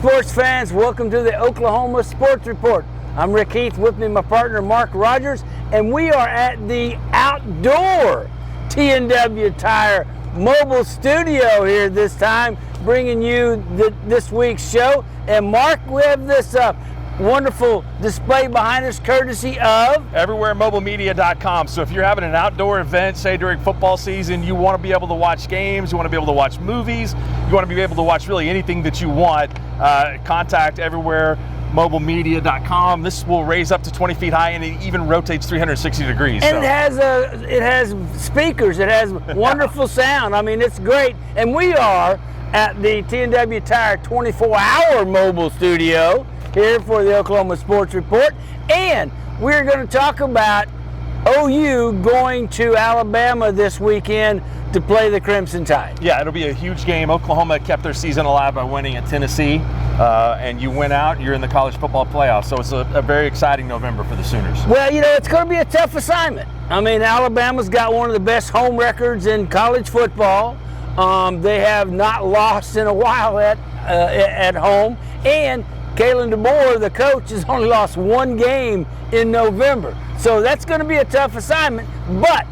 sports fans, welcome to the Oklahoma Sports Report. I'm Rick Heath, with me my partner Mark Rodgers, and we are at the outdoor T&W Tire Mobile Studio here this time, bringing you this week's show. And Mark, we have this wonderful display behind us courtesy of everywheremobilemedia.com. So if you're having an outdoor event, say during football season, you want to be able to watch games, you want to be able to watch movies, you want to be able to watch really anything that you want, contact everywheremobilemedia.com. This will raise up to 20 feet high, and it even rotates 360 degrees. And it has speakers, it has wonderful sound. I mean, it's great. And we are at the T&W Tire 24-hour mobile studio here for the Oklahoma Sports Report, and we're going to talk about OU going to Alabama this weekend to play the Crimson Tide. Yeah, it'll be a huge game. Oklahoma kept their season alive by winning at Tennessee, and you win out, you're in the college football playoff, so it's a very exciting November for the Sooners. Well, you know, it's going to be a tough assignment. I mean, Alabama's got one of the best home records in college football. They have not lost in a while at home, and Kalen DeBoer, the coach, has only lost one game in November. So that's going to be a tough assignment. But,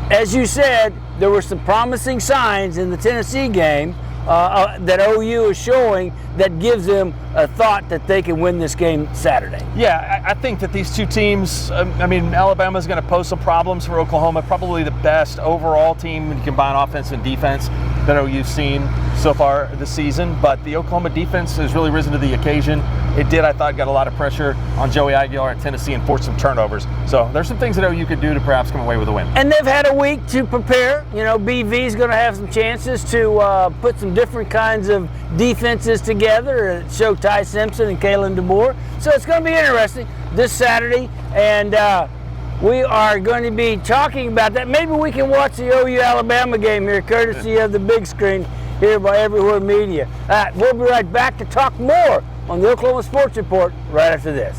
as you said, there were some promising signs in the Tennessee game that OU is showing that gives them a thought that they can win this game Saturday. Yeah, I think that these two teams, Alabama's going to pose some problems for Oklahoma. Probably the best overall team when you combine offense and defense that OU's seen so far this season. But the Oklahoma defense has really risen to the occasion. It did, I thought, got a lot of pressure on Joey Aguilar at Tennessee and forced some turnovers. So there's some things that OU could do to perhaps come away with a win. And they've had a week to prepare. You know, BV's going to have some chances to put some different kinds of defenses together and show Ty Simpson and Kalen DeBoer. So it's going to be interesting this Saturday, and we are going to be talking about that. Maybe we can watch the OU Alabama game here, courtesy of the big screen here by Everywhere Media. We'll be right back to talk more on the Oklahoma Sports Report right after this.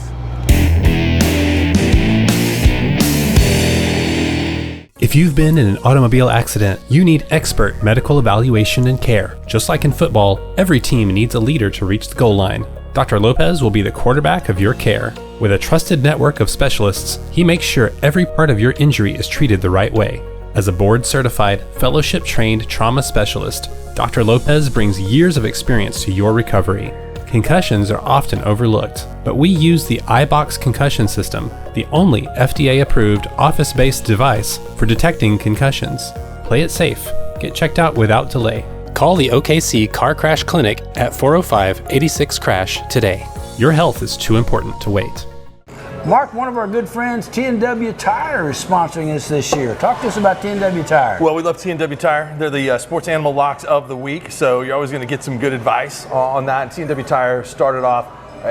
If you've been in an automobile accident, you need expert medical evaluation and care. Just like in football, every team needs a leader to reach the goal line. Dr. Lopez will be the quarterback of your care. With a trusted network of specialists, he makes sure every part of your injury is treated the right way. As a board-certified, fellowship-trained trauma specialist, Dr. Lopez brings years of experience to your recovery. Concussions are often overlooked, but we use the iBox concussion system, the only FDA-approved office-based device for detecting concussions. Play it safe. Get checked out without delay. Call the OKC Car Crash Clinic at 405-86-CRASH today. Your health is too important to wait. Mark, one of our good friends, T&W Tire, is sponsoring us this year. Talk to us about T&W Tire. Well, we love T&W Tire. They're the sports animal locks of the week, so you're always going to get some good advice on that. T&W Tire started off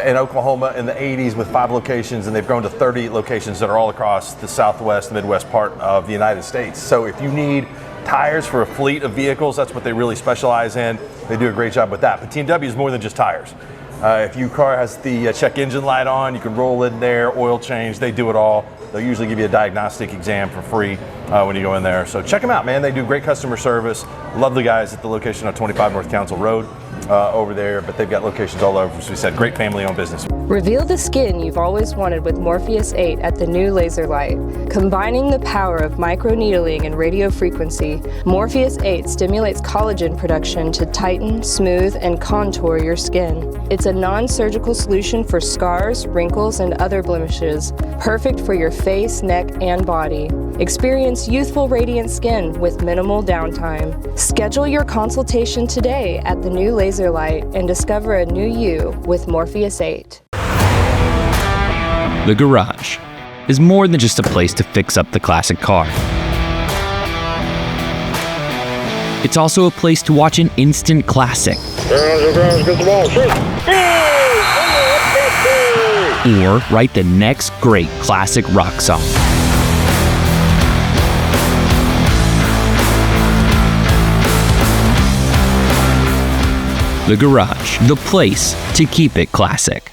in Oklahoma in the 80s with 5 locations, and they've grown to 30 locations that are all across the Southwest, Midwest part of the United States. So if you need tires for a fleet of vehicles, that's what they really specialize in. They do a great job with that. But T&W is more than just tires. If your car has the check engine light on, you can roll in there, oil change, they do it all. They'll usually give you a diagnostic exam for free when you go in there. So check them out, man. They do great customer service. Lovely guys at the location on 25 North Council Road over there, but they've got locations all over. So we said, great family-owned business. Reveal the skin you've always wanted with Morpheus 8 at the new Laser Light. Combining the power of microneedling and radio frequency, Morpheus 8 stimulates collagen production to tighten, smooth, and contour your skin. It's a non-surgical solution for scars, wrinkles, and other blemishes, perfect for your face, neck, and body. Experience youthful, radiant skin with minimal downtime. Schedule your consultation today at the new Laser Light and discover a new you with Morpheus 8. The garage is more than just a place to fix up the classic car. It's also a place to watch an instant classic. Or write the next great classic rock song. The garage, the place to keep it classic.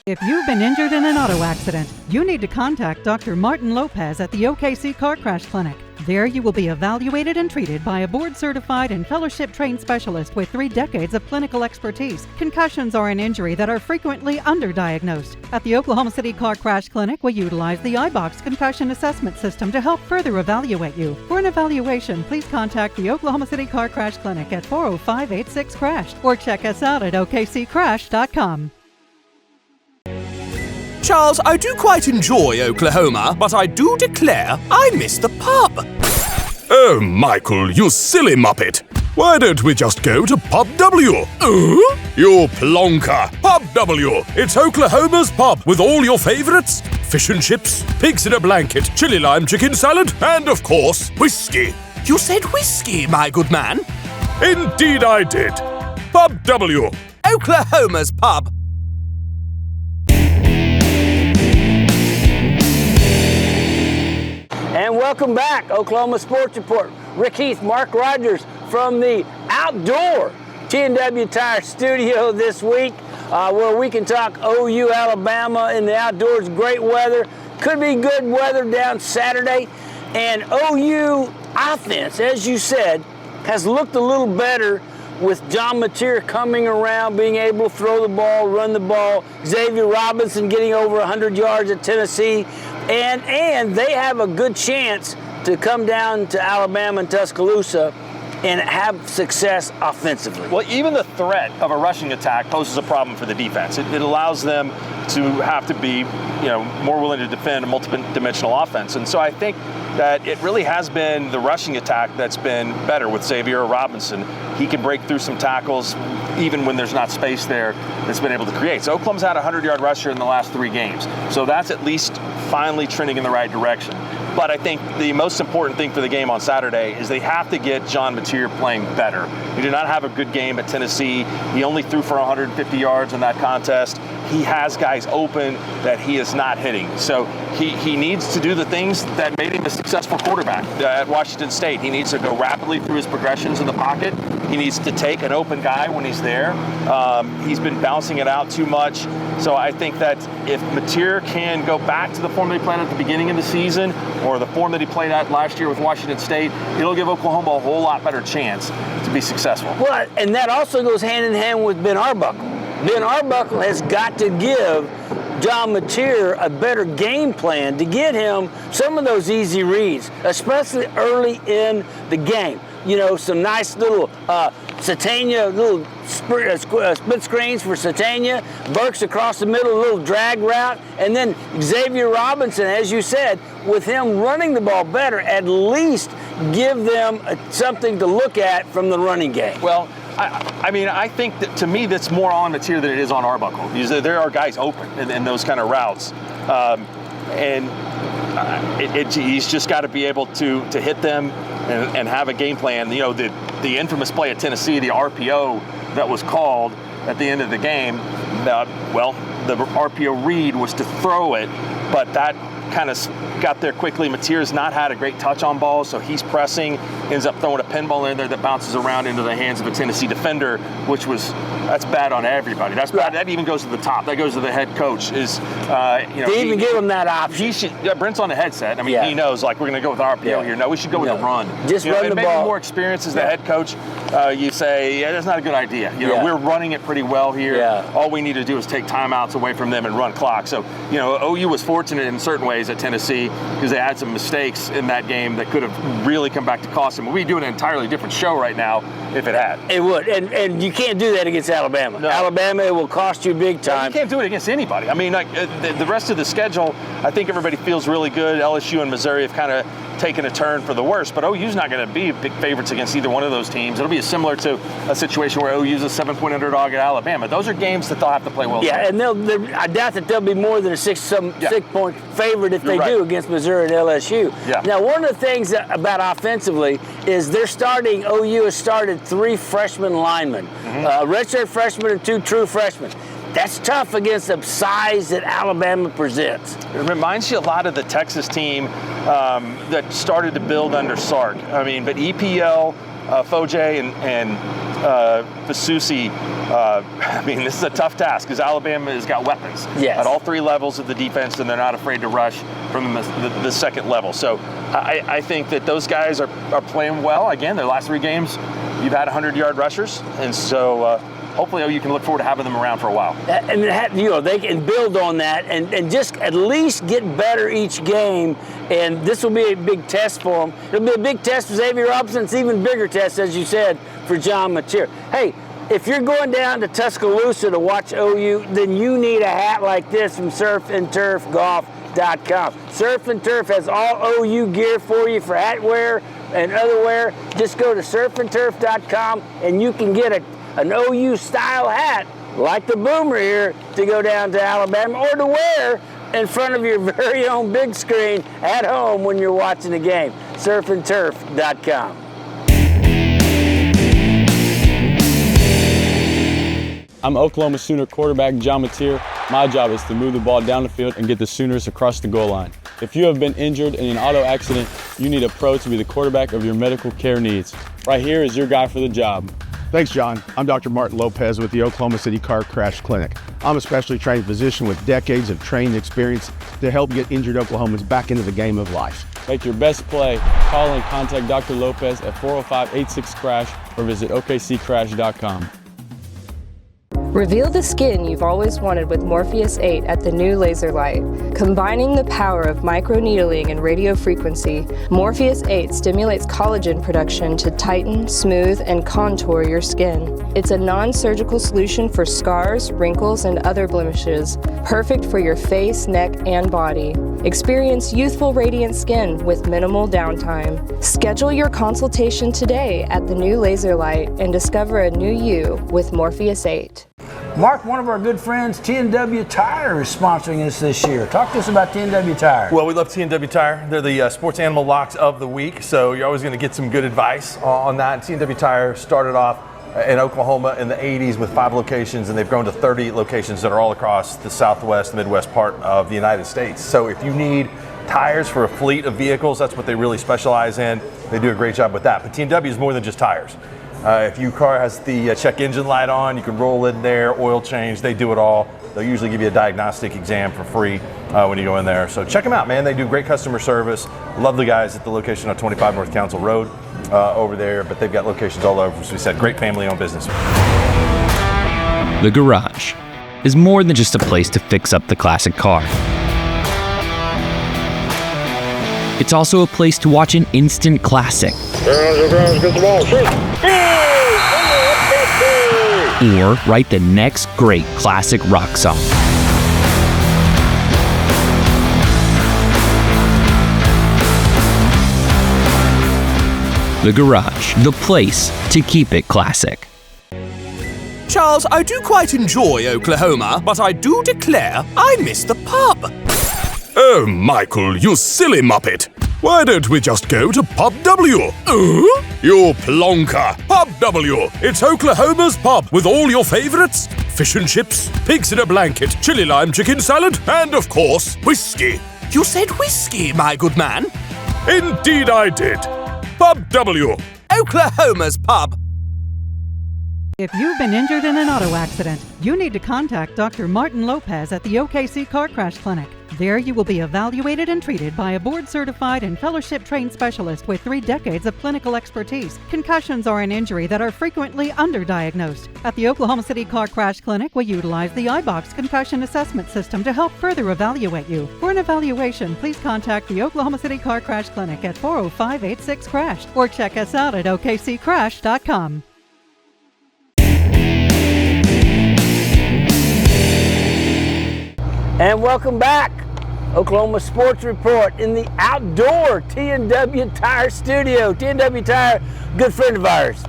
If you've been injured in an auto accident, you need to contact Dr. Martin Lopez at the OKC Car Crash Clinic. There you will be evaluated and treated by a board-certified and fellowship-trained specialist with 3 decades of clinical expertise. Concussions are an injury that are frequently underdiagnosed. At the Oklahoma City Car Crash Clinic, we utilize the iBox concussion assessment system to help further evaluate you. For an evaluation, please contact the Oklahoma City Car Crash Clinic at 405-86-CRASH or check us out at okccrash.com. Charles, I do quite enjoy Oklahoma, but I do declare I miss the pub. Oh, Michael, you silly muppet. Why don't we just go to Pub W? You plonker. Pub W. It's Oklahoma's pub with all your favorites. Fish and chips, pigs in a blanket, chili lime chicken salad, and of course, whiskey. You said whiskey, my good man? Indeed I did. Pub W. Oklahoma's pub. And welcome back, Oklahoma Sports Report. Rick Heath, Mark Rodgers from the outdoor T&W Tire Studio this week, where we can talk OU Alabama in the outdoors. Great weather. Could be good weather down Saturday. And OU offense, as you said, has looked a little better with John Mateer coming around, being able to throw the ball, run the ball. Xavier Robinson getting over 100 yards at Tennessee. And they have a good chance to come down to Alabama and Tuscaloosa and have success offensively. Well, even the threat of a rushing attack poses a problem for the defense. It allows them to have to be, more willing to defend a multi-dimensional offense. And so I think that it really has been the rushing attack that's been better with Xavier Robinson. He can break through some tackles even when there's not space there that's been able to create. So Oklahoma's had a 100-yard rusher in the last 3 games. So that's at least finally trending in the right direction. But I think the most important thing for the game on Saturday is they have to get John Mateer playing better. He did not have a good game at Tennessee. He only threw for 150 yards in that contest. He has guys open that he is not hitting. So he needs to do the things that made him a successful quarterback at Washington State. He needs to go rapidly through his progressions in the pocket. He needs to take an open guy when he's there. He's been bouncing it out too much. So I think that if Mateer can go back to the form that he played at the beginning of the season or the form that he played at last year with Washington State, it'll give Oklahoma a whole lot better chance to be successful. Well, and that also goes hand in hand with Ben Arbuckle. Ben Arbuckle has got to give John Mateer a better game plan to get him some of those easy reads, especially early in the game. Some nice little Satania, little split screens for Satania, Burks across the middle, a little drag route, and then Xavier Robinson, as you said, with him running the ball better, at least give them something to look at from the running game. Well, I think that to me that's more on Mateer than it is on Arbuckle. There are guys open in those kind of routes, he's just got to be able to hit them and have a game plan. The infamous play at Tennessee, the RPO that was called at the end of the game. The RPO read was to throw it, but that kind of got there quickly. Mateer's not had a great touch on balls, so he's pressing, ends up throwing a pinball in there that bounces around into the hands of a Tennessee defender, that's bad on everybody. That's bad. That even goes to the top. That goes to the head coach. They even give him that option. Brent's on the headset. He knows, we're going to go with RPO here. No, we should go with the run. Just run the maybe ball. More experience as the head coach, you say, that's not a good idea. We're running it pretty well here. Yeah. All we need to do is take timeouts away from them and run clock. So, OU was fortunate in certain ways at Tennessee because they had some mistakes in that game that could have really come back to cost them. We'd do an entirely different show right now if it had. It would, and you can't do that against Alabama. No. Alabama, it will cost you big time. You can't do it against anybody. The rest of the schedule, I think everybody feels really good. LSU and Missouri have kind of taken a turn for the worse, but OU's not going to be big favorites against either one of those teams. It'll be similar to a situation where OU's a 7-point underdog at Alabama. Those are games that they'll have to play well. Yeah, and I doubt that they'll be more than a 6-point favorite if they do against Missouri and LSU. Yeah. Now, one of the things about offensively is OU has started 3 freshman linemen, redshirt freshmen and 2 true freshmen. That's tough against the size that Alabama presents. It reminds you a lot of the Texas team that started to build under Sark. But EPL Foje and Fasusi, I mean, this is a tough task because Alabama has got weapons at all three levels of the defense, and they're not afraid to rush from the second level. So I think that those guys are playing well. Again, their last three games, you've had 100-yard rushers, and so hopefully you can look forward to having them around for a while. And they can build on that and just at least get better each game. And this will be a big test for them. It'll be a big test for Xavier Robinson. It's an even bigger test, as you said, for John Mateer. Hey, if you're going down to Tuscaloosa to watch OU, then you need a hat like this from surfandturfgolf.com. Surf and Turf has all OU gear for you for hat wear and other wear. Just go to surfandturf.com and you can get an OU style hat like the Boomer here to go down to Alabama or to wear in front of your very own big screen at home when you're watching the game. surfandturf.com. I'm Oklahoma Sooner quarterback John Mateer. My job is to move the ball down the field and get the Sooners across the goal line. If you have been injured in an auto accident, you need a pro to be the quarterback of your medical care needs. Right here is your guy for the job. Thanks, John. I'm Dr. Martin Lopez with the Oklahoma City Car Crash Clinic. I'm a specially trained physician with decades of training experience to help get injured Oklahomans back into the game of life. Make your best play. Call and contact Dr. Lopez at 405-86-CRASH or visit okccrash.com. Reveal the skin you've always wanted with Morpheus 8 at the new laser light. Combining the power of microneedling and radio frequency, Morpheus 8 stimulates collagen production to tighten, smooth, and contour your skin. It's a non-surgical solution for scars, wrinkles, and other blemishes, perfect for your face, neck, and body. Experience youthful, radiant skin with minimal downtime. Schedule your consultation today at the new laser light and discover a new you with Morpheus 8. Mark, one of our good friends, T&W Tire, is sponsoring us this year. Talk to us about T&W Tire. Well, we love T&W Tire. They're the sports animal locks of the week, so you're always going to get some good advice on that. T&W Tire started off in Oklahoma in the 80s with 5 locations, and they've grown to 30 locations that are all across the southwest, midwest part of the United States. So if you need tires for a fleet of vehicles, that's what they really specialize in. They do a great job with that. But T&W is more than just tires. If your car has the check engine light on, you can roll in there, oil change, they do it all. They'll usually give you a diagnostic exam for free when you go in there. So check them out, man. They do great customer service. Love the guys at the location on 25 North Council Road over there, but they've got locations all over. As we said, great family-owned business. The garage is more than just a place to fix up the classic car. It's also a place to watch an instant classic. Or write the next great classic rock song. The garage, the place to keep it classic. Charles, I do quite enjoy Oklahoma, but I do declare I miss the pub. Oh, Michael, you silly muppet. Why don't we just go to Pub W? You plonker. Pub W. It's Oklahoma's pub with all your favorites. Fish and chips, pigs in a blanket, chili lime chicken salad, and of course, whiskey. You said whiskey, my good man? Indeed I did. Pub W. Oklahoma's pub. If you've been injured in an auto accident, you need to contact Dr. Martin Lopez at the OKC Car Crash Clinic. There you will be evaluated and treated by a board-certified and fellowship-trained specialist with 3 decades of clinical expertise. Concussions are an injury that are frequently underdiagnosed. At the Oklahoma City Car Crash Clinic, we utilize the iBox concussion assessment system to help further evaluate you. For an evaluation, please contact the Oklahoma City Car Crash Clinic at 405-86-CRASH or check us out at okccrash.com. And welcome back. Oklahoma Sports Report in the outdoor T&W Tire Studio. T&W Tire, good friend of ours.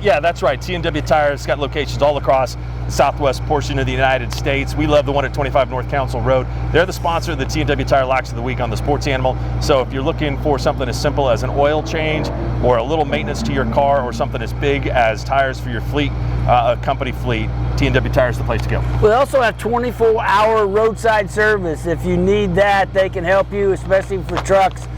Yeah, that's right. T&W Tire's got locations all across the southwest portion of the United States. We love the one at 25 North Council Road. They're the sponsor of the T&W Tire Locks of the Week on the Sports Animal. So if you're looking for something as simple as an oil change or a little maintenance to your car or something as big as tires for your fleet, a company fleet, T&W Tire is the place to go. We also have 24-hour roadside service. If you need that, they can help you, especially for trucks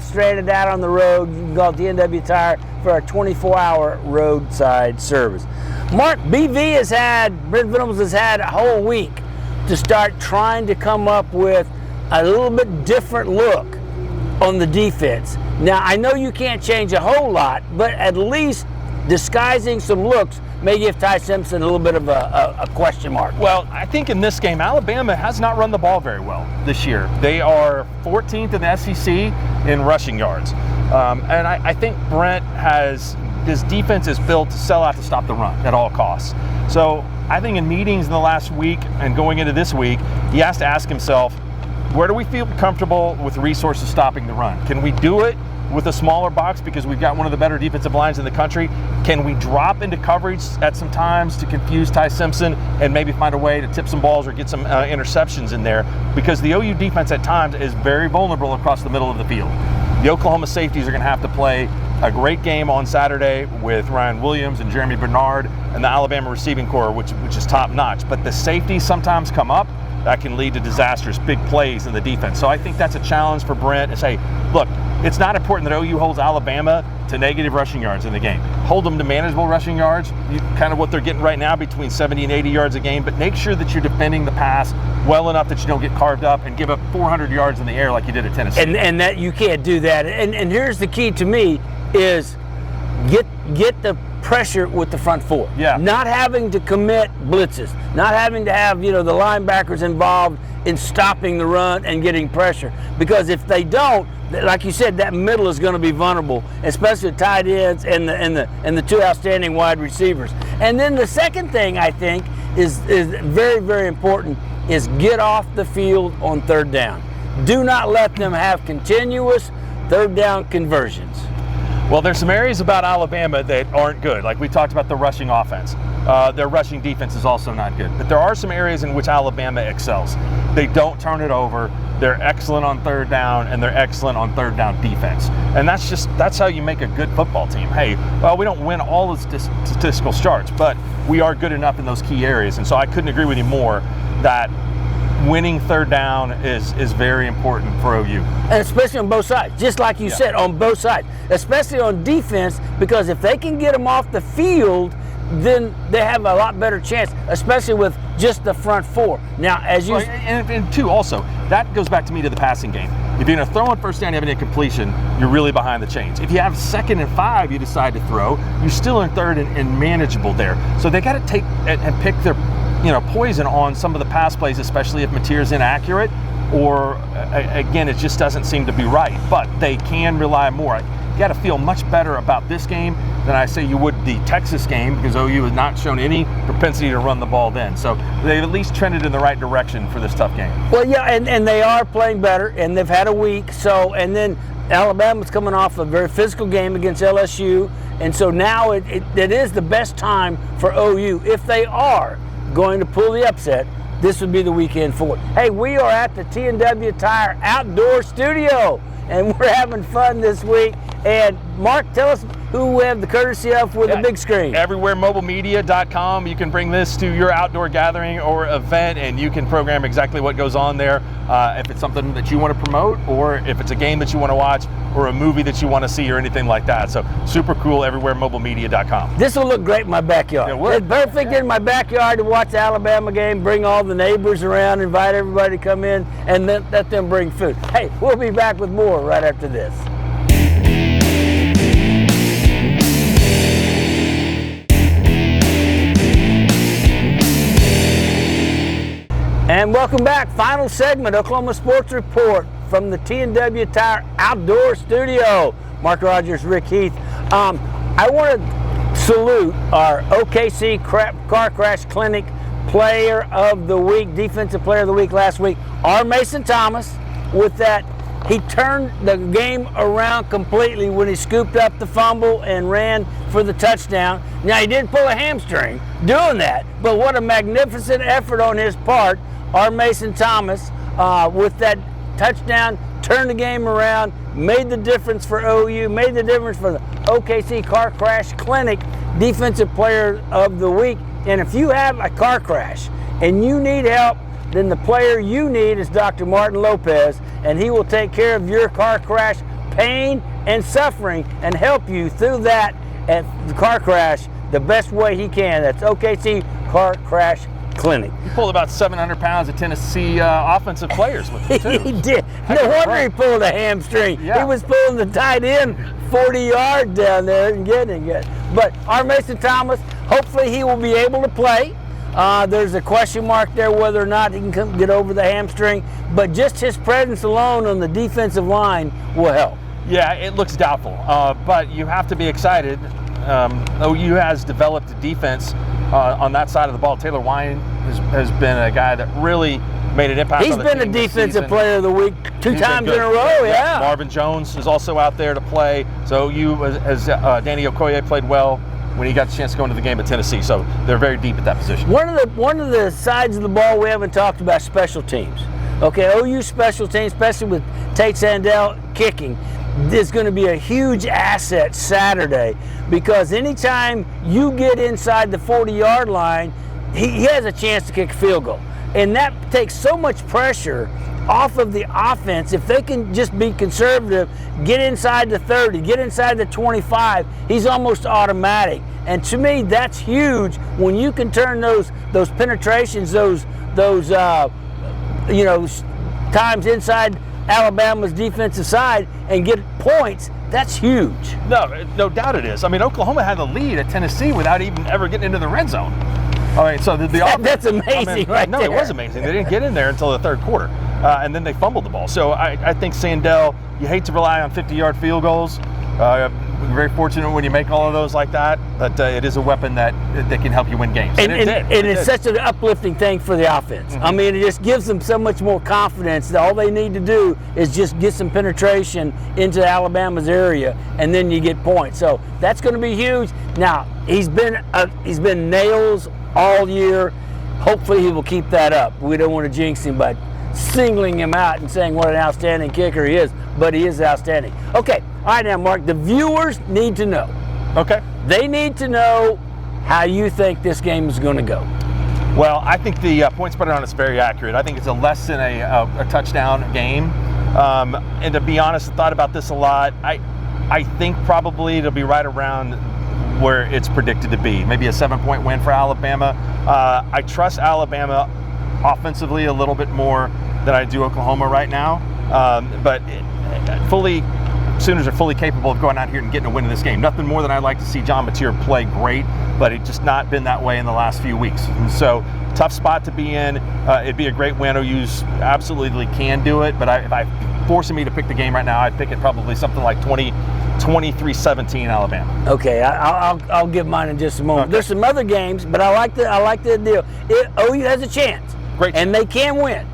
stranded out on the road. You can call T&W Tire offer a 24-hour roadside service. Mark, Brent Venables has had a whole week to start trying to come up with a little bit different look on the defense. Now, I know you can't change a whole lot, but at least disguising some looks may give Ty Simpson a little bit of a question mark. Well, I think in this game, Alabama has not run the ball very well this year. They are 14th in the SEC in rushing yards. And I think his defense is built to sell out to stop the run at all costs. So I think in meetings in the last week and going into this week, he has to ask himself, where do we feel comfortable with resources stopping the run? Can we do it with a smaller box because we've got one of the better defensive lines in the country? Can we drop into coverage at some times to confuse Ty Simpson and maybe find a way to tip some balls or get some interceptions in there? Because the OU defense at times is very vulnerable across the middle of the field. The Oklahoma safeties are going to have to play a great game on Saturday with Ryan Williams and Jeremy Bernard and the Alabama receiving corps, which is top notch. But the safeties sometimes come up. That can lead to disastrous big plays in the defense. So I think that's a challenge for Brent to say, look, it's not important that OU holds Alabama to negative rushing yards in the game. Hold them to manageable rushing yards, kind of what they're getting right now, between 70 and 80 yards a game, but make sure that you're defending the pass well enough that you don't get carved up and give up 400 yards in the air like you did at Tennessee. And that you can't do that. And here's the key to me is get the pressure with the front four. Yeah. Not having to commit blitzes, not having to have, the linebackers involved in stopping the run and getting pressure. Because if they don't, like you said, that middle is going to be vulnerable, especially the tight ends and the two outstanding wide receivers. And then the second thing I think is very, very important is get off the field on third down. Do not let them have continuous third down conversions. Well, there's some areas about Alabama that aren't good. Like we talked about the rushing offense. Their rushing defense is also not good. But there are some areas in which Alabama excels. They don't turn it over. They're excellent on third down, and they're excellent on third down defense. And that's how you make a good football team. Hey, well, we don't win all the statistical starts, but we are good enough in those key areas. And so I couldn't agree with you more that winning third down is very important for OU. And especially on both sides, just like you said, on both sides, especially on defense, because if they can get them off the field, then they have a lot better chance, especially with just the front four. Now, as you... And two, also, that goes back to me to the passing game. If you're going to throw on first down, you have an incompletion, you're really behind the chains. If you have 2nd and 5, you decide to throw, you're still in third and manageable there. So they got to take and pick their poison on some of the pass plays, especially if Mateer's inaccurate or, again, it just doesn't seem to be right. But they can rely more. You got to feel much better about this game than I say you would the Texas game, because OU has not shown any propensity to run the ball then. So they've at least trended in the right direction for this tough game. Well, yeah, and they are playing better, and they've had a week. So, and then Alabama's coming off a very physical game against LSU, and so now it is the best time for OU. If they are going to pull the upset, this would be the weekend for it. Hey, we are at the T&W Tire Outdoor Studio, and we're having fun this week. And Mark, tell us who we have the courtesy of with the big screen. EverywhereMobileMedia.com. You can bring this to your outdoor gathering or event, and you can program exactly what goes on there. If it's something that you want to promote, or if it's a game that you want to watch, or a movie that you want to see, or anything like that. So super cool, EverywhereMobileMedia.com. This will look great in my backyard. It's perfect in my backyard to watch the Alabama game, bring all the neighbors around, invite everybody to come in, and then let them bring food. Hey, we'll be back with more right after this. And welcome back. Final segment, Oklahoma Sports Report from the T&W Tire Outdoor Studio. Mark Rodgers, Rick Heath. I want to salute our OKC Car Crash Clinic Player of the Week, Defensive Player of the Week last week, R. Mason Thomas, with that. He turned the game around completely when he scooped up the fumble and ran for the touchdown. Now, he did pull a hamstring doing that, but what a magnificent effort on his part. R. Mason Thomas, with that touchdown, turned the game around, made the difference for OU, made the difference for the OKC Car Crash Clinic Defensive Player of the Week. And if you have a car crash and you need help, then the player you need is Dr. Martin Lopez, and he will take care of your car crash pain and suffering and help you through that at the car crash the best way he can. That's OKC Car Crash Clinic. He pulled about 700 pounds of Tennessee offensive players with him, too. He did. No wonder he pulled a hamstring. Yeah. He was pulling the tight end 40 yards down there and getting it. But our Mason Thomas, hopefully he will be able to play. There's a question mark there whether or not he can get over the hamstring, but just his presence alone on the defensive line will help. Yeah, it looks doubtful, but you have to be excited. OU has developed a defense on that side of the ball. Taylor Wine has been a guy that really made an impact. He's been a defensive player of the week two times in a row, yeah. Marvin Jones is also out there to play. So OU, as Danny Okoye, played well when he got the chance to go into the game at Tennessee. So they're very deep at that position. One of the sides of the ball we haven't talked about, special teams. Okay, OU special teams, especially with Tate Sandell kicking, is going to be a huge asset Saturday, because anytime you get inside the 40-yard line, he has a chance to kick a field goal. And that takes so much pressure off of the offense. If they can just be conservative, get inside the 30, get inside the 25, he's almost automatic. And to me, that's huge when you can turn those penetrations, those times inside Alabama's defensive side and get points. That's huge. No doubt it is. I mean, Oklahoma had the lead at Tennessee without even ever getting into the red zone. All right, so that's amazing, right there. No, it was amazing. They didn't get in there until the third quarter, and then they fumbled the ball. So I think Sandell, you hate to rely on 50-yard field goals. We're very fortunate when you make all of those like that, but it is a weapon that can help you win games. And it's such an uplifting thing for the offense. Mm-hmm. I mean, it just gives them so much more confidence that all they need to do is just get some penetration into Alabama's area, and then you get points. So that's going to be huge. Now, he's been nails all year. Hopefully he will keep that up. We don't want to jinx him by singling him out and saying what an outstanding kicker he is, but he is outstanding. Okay, all right now, Mark, the viewers need to know. Okay. They need to know how you think this game is going to go. Well, I think the point spread on it's very accurate. I think it's a less than a touchdown game. And to be honest, I thought about this a lot. I think probably it'll be right around where it's predicted to be, maybe a 7-point win for Alabama. I trust Alabama offensively a little bit more than I do Oklahoma right now, but Sooners are fully capable of going out here and getting a win in this game. Nothing more than I'd like to see John Mateer play great, but it's just not been that way in the last few weeks. And so tough spot to be in. It'd be a great win. OU's absolutely can do it, but if I forcing me to pick the game right now, I'd pick it probably something like 23-17 Alabama. Okay, I'll give mine in just a moment. Okay. There's some other games, but I like the deal. OU has a chance, great chance, and they can win.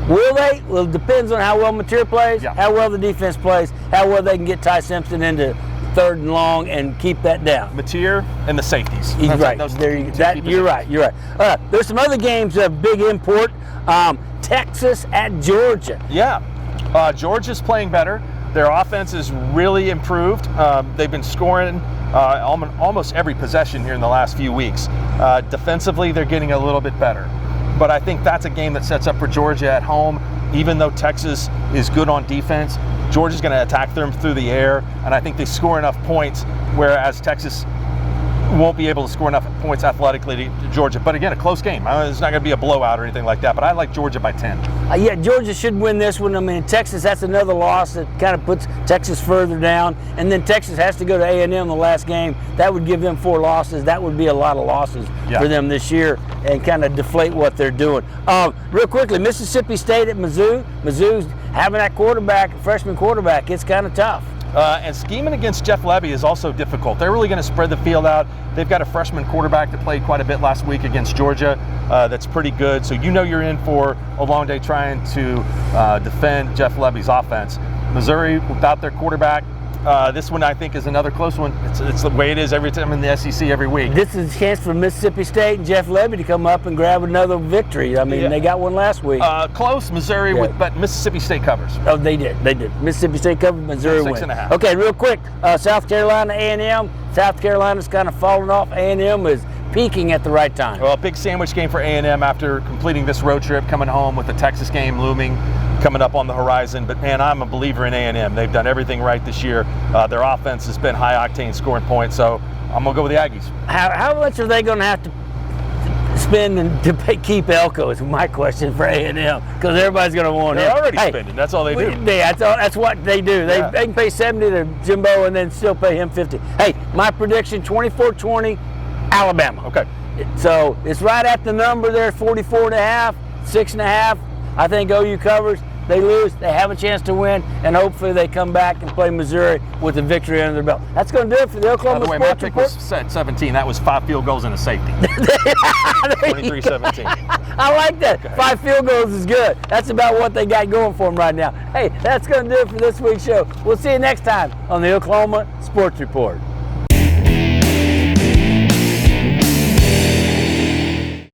Will they? Well, it depends on how well Mateer plays, how well the defense plays, how well they can get Ty Simpson into third and long and keep that down. Mateer and the safeties. He's right. You're right. You're right. There's some other games of big import. Texas at Georgia. Yeah, Georgia's playing better. Their offense is really improved. They've been scoring almost every possession here in the last few weeks. Defensively, they're getting a little bit better. But I think that's a game that sets up for Georgia at home. Even though Texas is good on defense, Georgia's going to attack them through the air, and I think they score enough points, whereas Texas won't be able to score enough points athletically to Georgia. But again, a close game. It's not going to be a blowout or anything like that, but I like Georgia by 10. Yeah, Georgia should win this one. I mean, Texas, that's another loss that kind of puts Texas further down. And then Texas has to go to A&M the last game. That would give them 4 losses. That would be a lot of losses for them this year and kind of deflate what they're doing. Real quickly, Mississippi State at Mizzou. Mizzou's having that freshman quarterback. It's kind of tough. And scheming against Jeff Lebby is also difficult. They're really going to spread the field out. They've got a freshman quarterback that played quite a bit last week against Georgia. That's pretty good. So you know you're in for a long day trying to defend Jeff Lebby's offense. Missouri, without their quarterback, this one I think is another close one. It's the way it is every time in the SEC every week. This is a chance for Mississippi State and Jeff Lebby to come up and grab another victory. I mean, they got one last week. Close, Missouri, but Mississippi State covers. Oh, they did. Mississippi State covered, Missouri wins. 6.5. Okay, real quick, South Carolina A&M. South Carolina's kind of falling off. A&M is peaking at the right time. Well, a big sandwich game for A&M after completing this road trip, coming home with the Texas game looming. coming up on the horizon. But man, I'm a believer in A&M. They've done everything right this year. Their offense has been high octane scoring points. So I'm gonna go with the Aggies. How much are they going to have to spend to keep Elko is my question for A&M, because everybody's going to want him. They're already spending. That's all they do. Yeah, that's what they do. They can pay 70 to Jimbo and then still pay him 50. Hey, my prediction, 24-20, Alabama. Okay. So it's right at the number there, 44.5, 6.5. I think OU covers. They lose, they have a chance to win, and hopefully they come back and play Missouri with a victory under their belt. That's going to do it for the Oklahoma By the way, Sports my pick Report. was set 17. that was 5 field goals and a safety. 23-17. I like that. Okay. 5 field goals is good. That's about what they got going for them right now. Hey, that's going to do it for this week's show. We'll see you next time on the Oklahoma Sports Report.